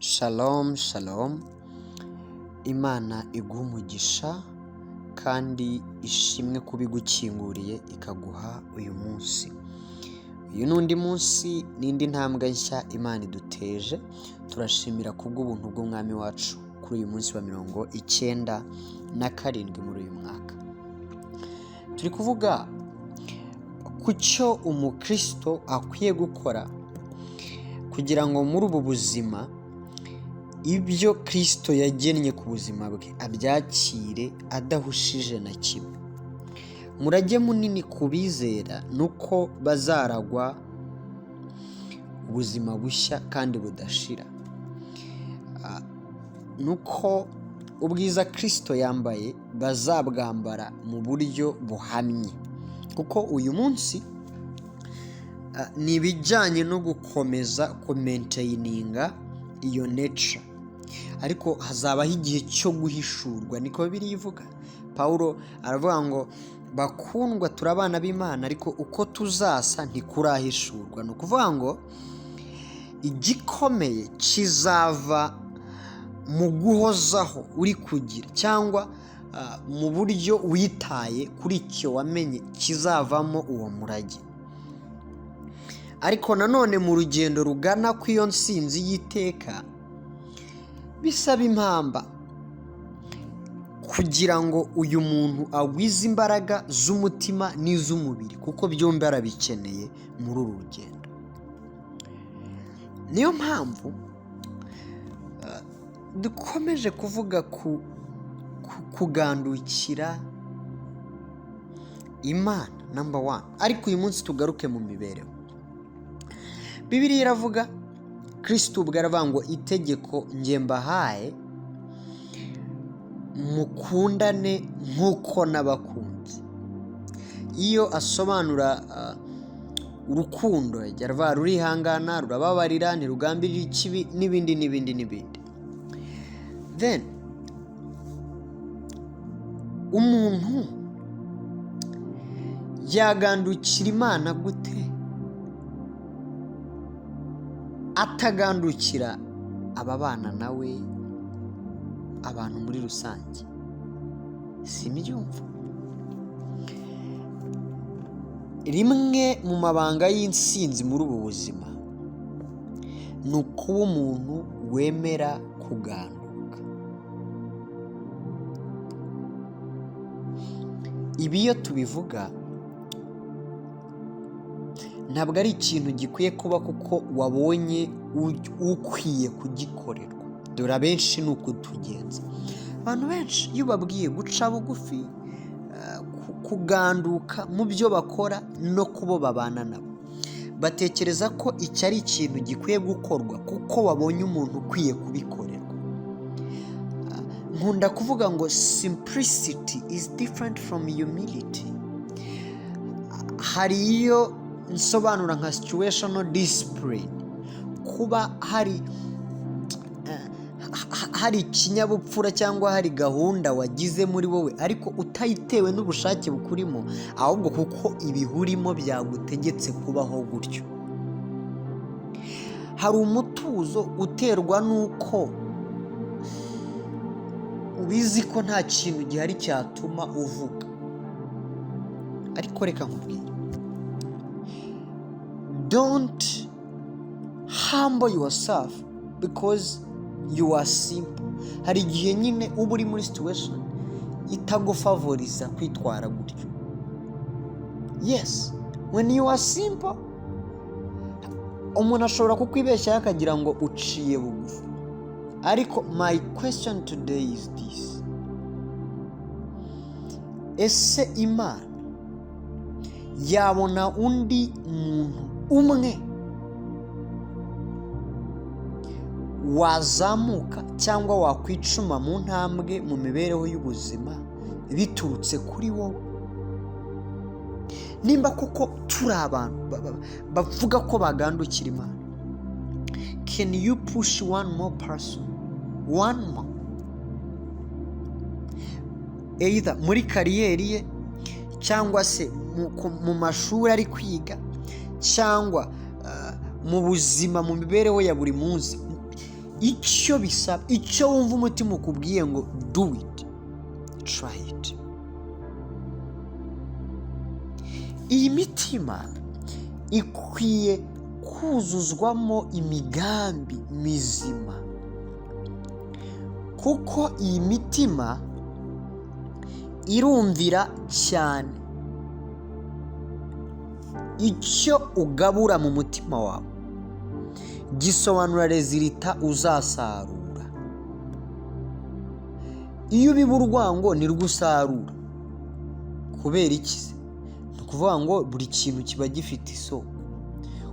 Shalom shalom, Imana iguha umugisha kandi ishimwe kuba igukinguriye ikaguha uyu munsi. Uyu n'undi munsi n'indi ntambwe nshya Imana iduteje. Turashimira kubw'ubuntu bw'Umwami wacu kuri uyu munsi wa 97 muri uyu mwaka. Turi kuvuga ku cyo umukristo akwiye gukora kugira ngo muri ubu buzima ibyo Kristo yagennye ku buzima bwe abyakire adahushije na kimwe. Murage munini kubizera nuko bazaragwa ubuzima bushya kandi budashira. Nuko ubwiza Kristo yambaye bazabwambara mu buryo buhamye. Kuko uyu munsi ni ibijyanye no gukomeza kumaintaininga iyo nature, ariko hazabaho igihe cyo guhishurwa, niko Bibiliya ivuga. Pawulo aravuga ngo bakundwa turi abana b'Imana, ariko uko tuzasa ntikurahishurwa. Ni ukuvuga ngo igikomeye kizava mu guhozaho uri kugira, cyangwa mu buryo witaye kuri icyo wamenye kizavamo uwo murage. Ariko nanone mu rugendo rugana ku iyo nsinzi y'iteka bisaba impamba kugira ngo uyu muntu agwize imbaraga z'umutima n'iz'umubiri, kuko byombi arabikeneye muri uru rugendo. Niyo mpamvu dukomeje kuvuga kugandukira Imana number 1. Ariko uyu munsi tugaruke mu mibereho. Bibiliya iravuga, Kristo ubwo aravuga ngo itegeko njye mbahaye mukundane nk'uko nabakunze. Iyo asobanura urukundo aravuga rurihangana, rurababarira, ntirugambirira ikibi n'ibindi. Then umuntu yagandukira Imana gute atagandukira ababana nawe, abantu muri rusange? Simbyumva. Rimwe mu mabanga y'insinzi muri ubu buzima ni ukuba umuntu wemera kuganduka. Ibi iyo tubivuga ntabwo ari ikintu gikwiye kuba kuko wabonye ukwiye kugikorerwa. Dore abenshi ni uko tugenza. Abantu benshi iyo babwiye guca bugufi, kuganduka mu byo bakora no kubo babana nabo, batekereza ko iki ari ikintu gikwiye gukorwa kuko wabonye umuntu ukwiye kubikorerwa. Nkunda kuvuga ngo simplicity is different from humility. Hari iyo nsobanura nka situational discipline, kuba hari ikinyabupfura cyangwa hari gahunda wagize muri wowe, ariko utayitewe n'ubushake bukurimo, ahubwo kuko ibihurimo byagutegetse kubaho gutyo. Hari umutuzo uterwa n'uko ubizi ko nta kintu gihari cyatuma uvuga. Ariko reka nkubwire, don't humble yourself because you are simple. Hari igihe nyine uba uri muri situation itagufavoriza kwitwara gutyo. Yes, when you are simple, umuntu ashobora kukwibeshya akagira ngo uciye bugufi. Ariko my question today is this: ese Imana yabona undi muntu umwe wazamuka cyangwa wakwicuma mu ntambwe mu mibereho y'ubuzima biturutse kuri wowe? Nimba kuko turi abantu bavuga ko bagandukira Imana, can you push one more person, one more, either muri kariyeri ye, cyangwa se mu mashuri ari kwiga, cyangwa mu buzima, mu mibereho ya buri munsi? icyo bisaba, icyo wumva umutima ukubwiye ngo do it, try it. Iyi mitima ikwiye kuzuzwamo imigambi mizima, kuko iyi mitima irumvira cyane icyo ugabura mu mutima wawe gisobanura rezilita uzasarura. Iyo ubiba urwango ni rwo usarura. Kubera iki? Ni ukuvuga ngo buri kintu kiba gifite isoko.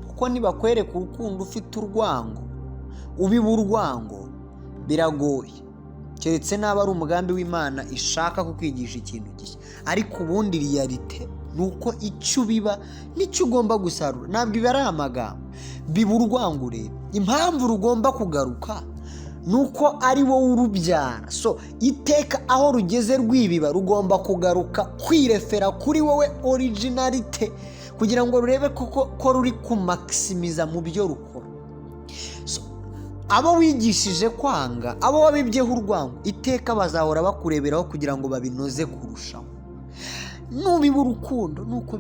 Kuko nibakwereka urukundo ufite urwango, ubiba urwango, biragoye. Keretse naba ari umugambi w'Imana ishaka kukwigisha ikintu gishya. Ariko ubundi realite nuko icyo ubiba nicyo ugomba gusarura. Ntabwo ibi ari amagambo. Biba urwango rero. Impamvu rugomba kugaruka nuko ari wowe urubyara. So iteka aho rugeze rwibiba rugomba kugaruka kwirefera kuri wowe originalite, kugira ngo rurebe ko ruri kumaximiza mu byo rukora. So abo wigishije kwanga, abo wabibyeho urwango, iteka bazahora bakureberaho kugira ngo babinoze kurushaho. Nubiba urukundo nuko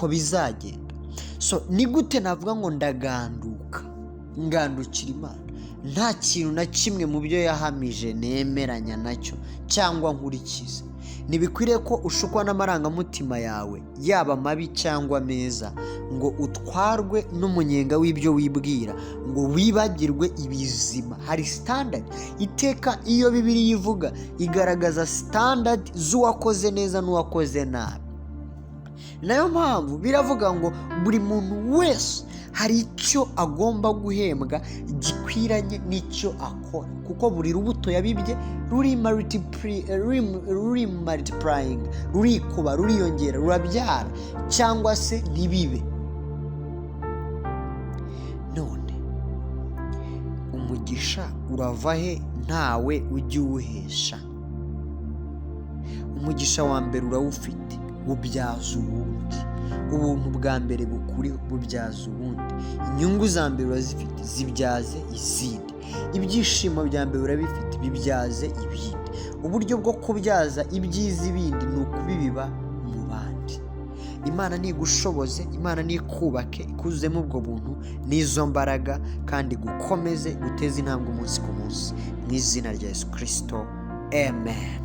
bizagenda. So ni gute navuga ngo ndagandukira Imana? Nta kintu na kimwe mu byo yahamije nemeranya nacyo cyangwa nkurikiza. Ntibikwiriye ko ushukwa n'amarangamutima yawe, yaba mabi cyangwa meza, ngo utwarwe n'umunyenga w'ibyo wibwira, ngo wibagirwe ibizima. Hari standard. Iteka iyo Bibiliya ivuga igaragaza standard z'uwakoze neza n'uwakoze nabi. Nayo mpamvu biravuga ngo buri muntu wese hari icyo agomba guhembwa gikwiranye n'icyo akora, kuko buri rubuto yabibye ruri multiplying, rurikuba, ruriyongera, rurabyara cyangwa se ntibibe. None umugisha urava he ntawe ujya uwuhesha? Umugisha wa mbere urawufite, ubyaza ubundi. Ubuntu bwa mbere bukuriho bubyaza ubundi. Inyungu za mbere urazifite, zibyaze izindi. Ibyishimo bya mbere urabifite, bibyaze ibindi. Uburyo bwo kubyaza ibyiza ibindi ni ukubibiba mu bandi. Imana nigushoboze, Imana nikubake, ikuzemo ubwo buntu n'izo mbaraga, kandi gukomeze guteza intambwe umunsi ku munsi, mu izina rya Yesu Kristo, amen.